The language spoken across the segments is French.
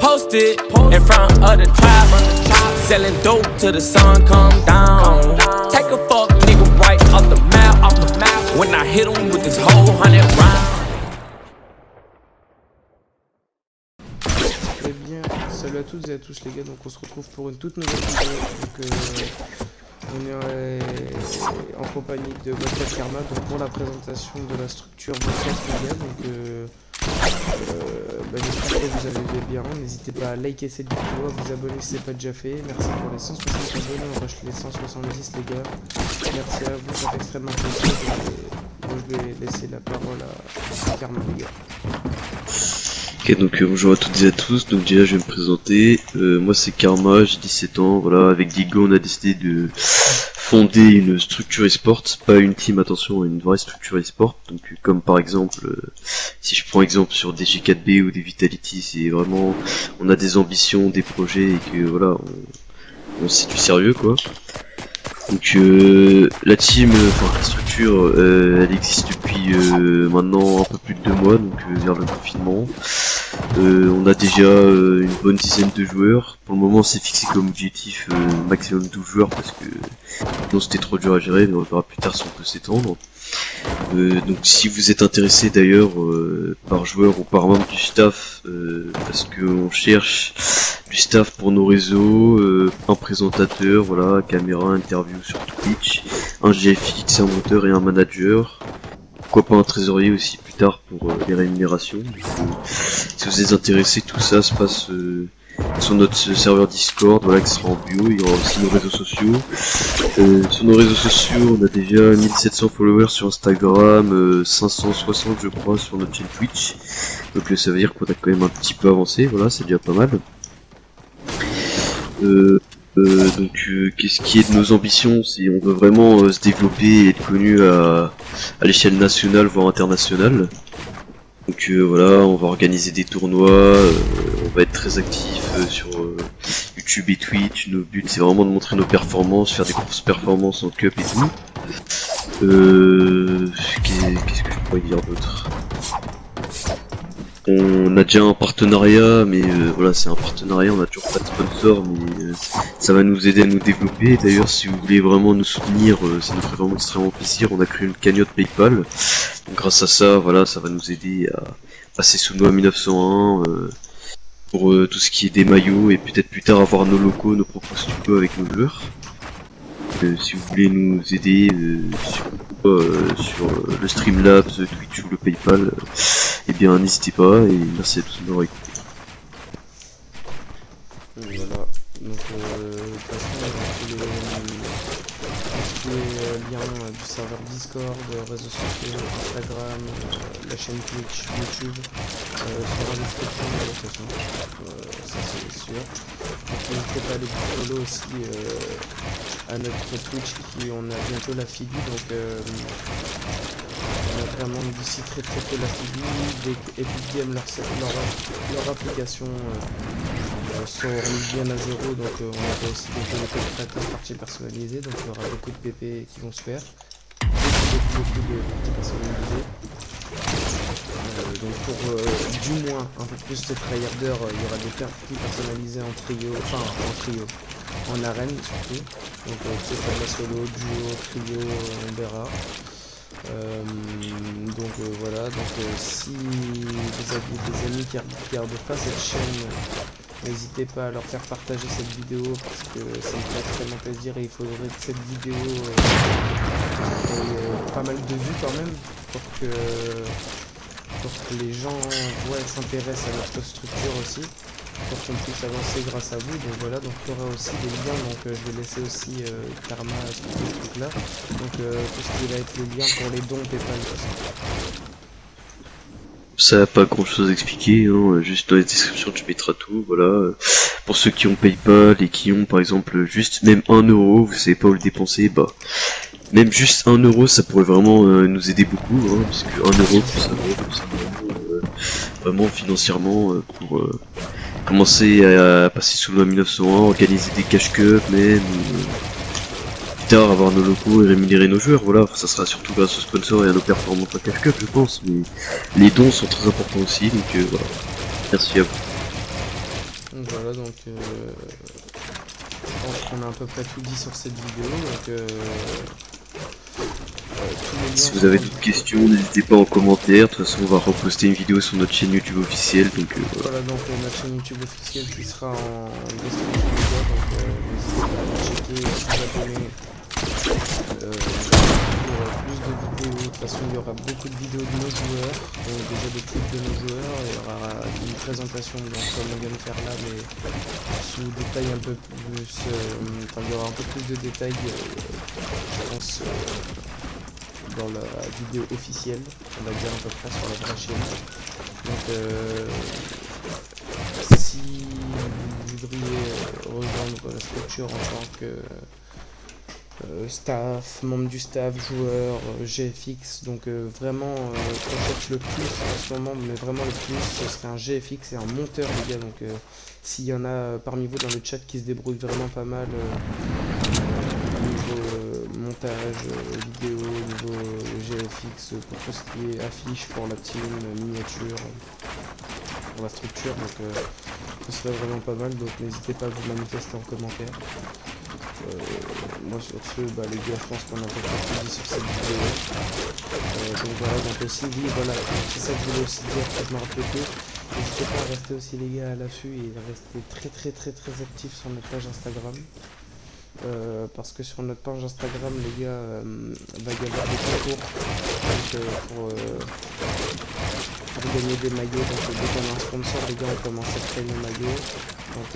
Posted in front of the tribe, selling dope till the sun come down. Take a fuck nigga right off the map, when I hit him with this whole 100 round. Eh bien, salut à toutes et à tous les gars, donc on se retrouve pour une toute nouvelle vidéo. Donc, on est en compagnie de Vodka Karma donc pour la présentation de la structure Vodka Media. Donc j'espère que vous allez bien, n'hésitez pas à liker cette vidéo, à vous abonner si ce n'est pas déjà fait. Merci pour les 160 abonnés, on rush les 170 les gars. Merci à vous, ça fait extrêmement plaisir. Et moi je vais laisser la parole à Karma les gars. Ok, donc bonjour à toutes et à tous. Donc déjà je vais me présenter, moi c'est Karma, j'ai 17 ans, voilà, avec Diego on a décidé de fonder une structure e-sport, pas une team, attention, une vraie structure e-sport. Donc comme par exemple, si je prends exemple sur des G4B ou des Vitality, c'est vraiment, on a des ambitions, des projets et que voilà, on c'est du sérieux quoi. Donc la team, enfin la structure, elle existe depuis maintenant un peu plus de 2 mois, donc vers le confinement. On a déjà une bonne dizaine de joueurs. Pour le moment c'est fixé comme objectif maximum 12 joueurs parce que sinon c'était trop dur à gérer, mais on verra plus tard si on peut s'étendre. Donc si vous êtes intéressé d'ailleurs par joueur ou par membre du staff, parce qu'on cherche du staff pour nos réseaux, un présentateur, voilà, caméra, interview sur Twitch, un GFX, un monteur et un manager. Pourquoi pas un trésorier aussi plus tard pour les rémunérations. Donc, si vous êtes intéressé, tout ça se passe sur notre serveur Discord, voilà, qui sera en bio. Il y aura aussi nos réseaux sociaux. Sur nos réseaux sociaux, on a déjà 1700 followers sur Instagram, 560 je crois sur notre chaîne Twitch. Donc ça veut dire qu'on a quand même un petit peu avancé, voilà, c'est déjà pas mal. Qu'est-ce qui est de nos ambitions, c'est on veut vraiment se développer et être connu à l'échelle nationale voire internationale. Donc voilà, on va organiser des tournois, on va être très actif sur YouTube et Twitch. Nos buts c'est vraiment de montrer nos performances, faire des grosses performances en cup et tout. Qu'est-ce que je pourrais dire d'autre? On a déjà un partenariat, mais voilà, c'est un partenariat, on a toujours pas de sponsor, mais ça va nous aider à nous développer. D'ailleurs, si vous voulez vraiment nous soutenir, ça nous ferait vraiment extrêmement plaisir. On a créé une cagnotte PayPal, donc grâce à ça, voilà, ça va nous aider à passer sous nous à 1901 pour tout ce qui est des maillots et peut-être plus tard avoir nos locaux, nos propres studios avec nos joueurs. Si vous voulez nous aider sur le Streamlabs, Twitch ou le PayPal, eh bien n'hésitez pas et merci à tous de m'avoir écouté. Voilà, donc passons à tous les liens du serveur Discord, réseaux sociaux, Instagram, la chaîne Twitch, YouTube, sera en description de toute façon, ça c'est sûr. Donc n'hésitez pas à aller follow aussi à notre Twitch qui on a bientôt la Fibi, donc on a vraiment d'ici très peu la Fibi, dès Epic Games leur application sont remises bien à 0, donc on a aussi des créateurs parties personnalisées, donc il y aura beaucoup de PP qui vont se faire, beaucoup de parties personnalisées. Donc pour du moins un peu plus de tryharders, il y aura des parties personnalisées en trio, en arène surtout. Donc c'est pour la solo, duo, trio, on verra. Voilà, donc si vous avez des amis qui regardent pas cette chaîne, n'hésitez pas à leur faire partager cette vidéo parce que ça me fait extrêmement plaisir et il faudrait que cette vidéo ait pas mal de vues quand même pour que les gens s'intéressent à notre structure aussi, pour qu'on puisse avancer grâce à vous. Donc voilà, donc il y aura aussi des liens, donc je vais laisser aussi Karma expliquer ce truc là, donc tout ce qui va être les liens pour les dons PayPal. Ça n'a pas grand chose à expliquer, hein. Juste dans les descriptions tu mettras tout, voilà. Pour ceux qui ont PayPal et qui ont par exemple juste même 1 euro, vous savez pas où le dépenser, bah même juste 1 euro ça pourrait vraiment nous aider beaucoup, hein, parce que 1 euro ça vraiment financièrement pour commencer à passer sous le 1901, organiser des cash cups même, plus tard avoir nos locaux et rémunérer nos joueurs, voilà, ça sera surtout grâce aux sponsors et à nos performances en cash cup je pense, mais les dons sont très importants aussi, donc voilà. Merci à vous. Donc voilà, donc je pense qu'on a à peu près tout dit sur cette vidéo. Donc tous les liens Si vous sont avez dans- d'autres questions, n'hésitez pas en commentaire. De toute façon, on va reposter une vidéo sur notre chaîne YouTube officielle. Donc voilà. Voilà, donc notre chaîne YouTube officielle qui sera en description du blog, donc n'hésitez pas à la checker, à vous abonner pour plus de vidéos. De toute façon, il y aura beaucoup de vidéos de nos joueurs, donc déjà des clips de nos joueurs, il y aura une présentation comme on vient de faire là, mais sous détail un peu plus, enfin il y aura un peu plus de détails, je pense, dans la vidéo officielle, on va dire à peu près sur la vraie chaîne. Donc si vous voudriez rejoindre la structure en tant que staff, membre du staff, joueur, GFX, donc vraiment qu'on cherche le plus en ce moment, mais vraiment le plus, ce serait un GFX et un monteur les gars, donc s'il y en a parmi vous dans le chat qui se débrouillent vraiment pas mal niveau montage vidéo, niveau GFX pour tout ce qui est affiche pour la team, miniature, pour la structure, donc ce serait vraiment pas mal, donc n'hésitez pas à vous manifester en commentaire. Moi sur ce, les gars, je pense qu'on a un peu tout dit sur cette vidéo. Donc voilà, donc aussi, oui, voilà, c'est ça que je voulais aussi dire, je me rappelle plus. N'hésitez pas à rester aussi les gars à l'affût et à rester très actifs sur notre page Instagram. Parce que sur notre page Instagram, les gars, va y avoir des concours pour gagner des maillots. Donc dès qu'on a un sponsor, les gars, on commence à créer nos maillots. Donc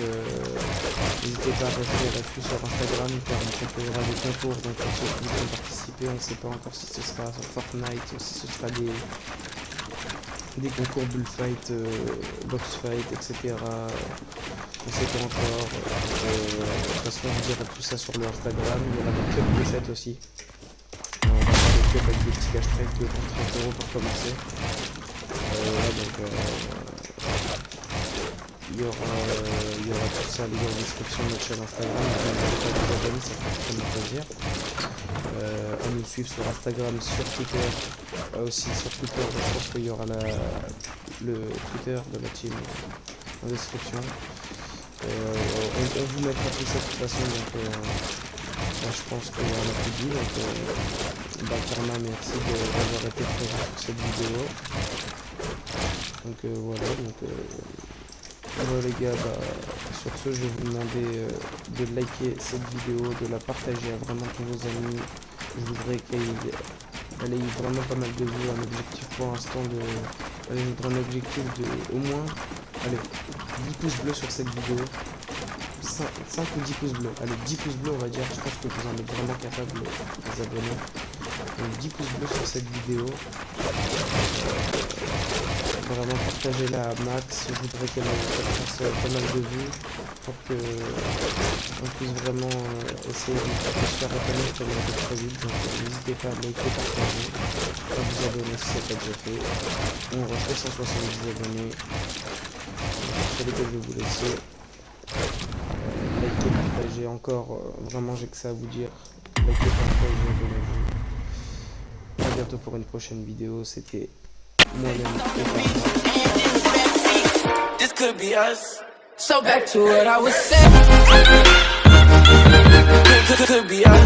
n'hésitez pas à rester à l'affût sur Instagram car on proposera des concours. Donc pour ceux qui vont participer, on ne sait pas encore si ce sera sur Fortnite ou si ce sera des concours bullfight, boxfight, etc. On sait pas encore. De toute façon, on vous dira tout ça sur le Instagram. Il y aura des clubs de fête aussi. On va faire des clubs avec des petits cash packs de 30 € pour commencer. Donc il y aura tout ça les gars en description de notre chaîne Instagram. N'hésitez pas à vous abonner, ça fait très plaisir. À nous suivre sur Instagram, sur Twitter, aussi sur Twitter. Je pense qu'il y aura le Twitter de la team en description. On vous mettra tout ça de toute façon, donc je pense qu'on a tout dit. Donc Karma, merci d'avoir été présent sur cette vidéo. Donc voilà, les gars, sur ce je vais vous demander de liker cette vidéo, de la partager à vraiment tous vos amis. Je voudrais qu'elle ait vraiment pas mal de vues, un objectif pour l'instant de au moins 10 pouces bleus sur cette vidéo, 5 ou 10 pouces bleus, allez 10 pouces bleus on va dire, je pense que vous en êtes vraiment capable les abonnés, donc 10 pouces bleus sur cette vidéo, vraiment partagez-la à max, je voudrais qu'elle fasse pas mal de vues pour que on puisse vraiment essayer de se faire reconnaître comme on fait très vite, donc n'hésitez pas à liker, partager, à vous abonner si ce n'est pas déjà fait. On refait 170 abonnés. C'est les gars, je vais vous laisser liker, partager encore, vraiment j'ai que ça à vous dire, liker, partager, abonnez-vous. À bientôt pour une prochaine vidéo, c'était moi-même. This could be us. So back to what I was saying. Could be us.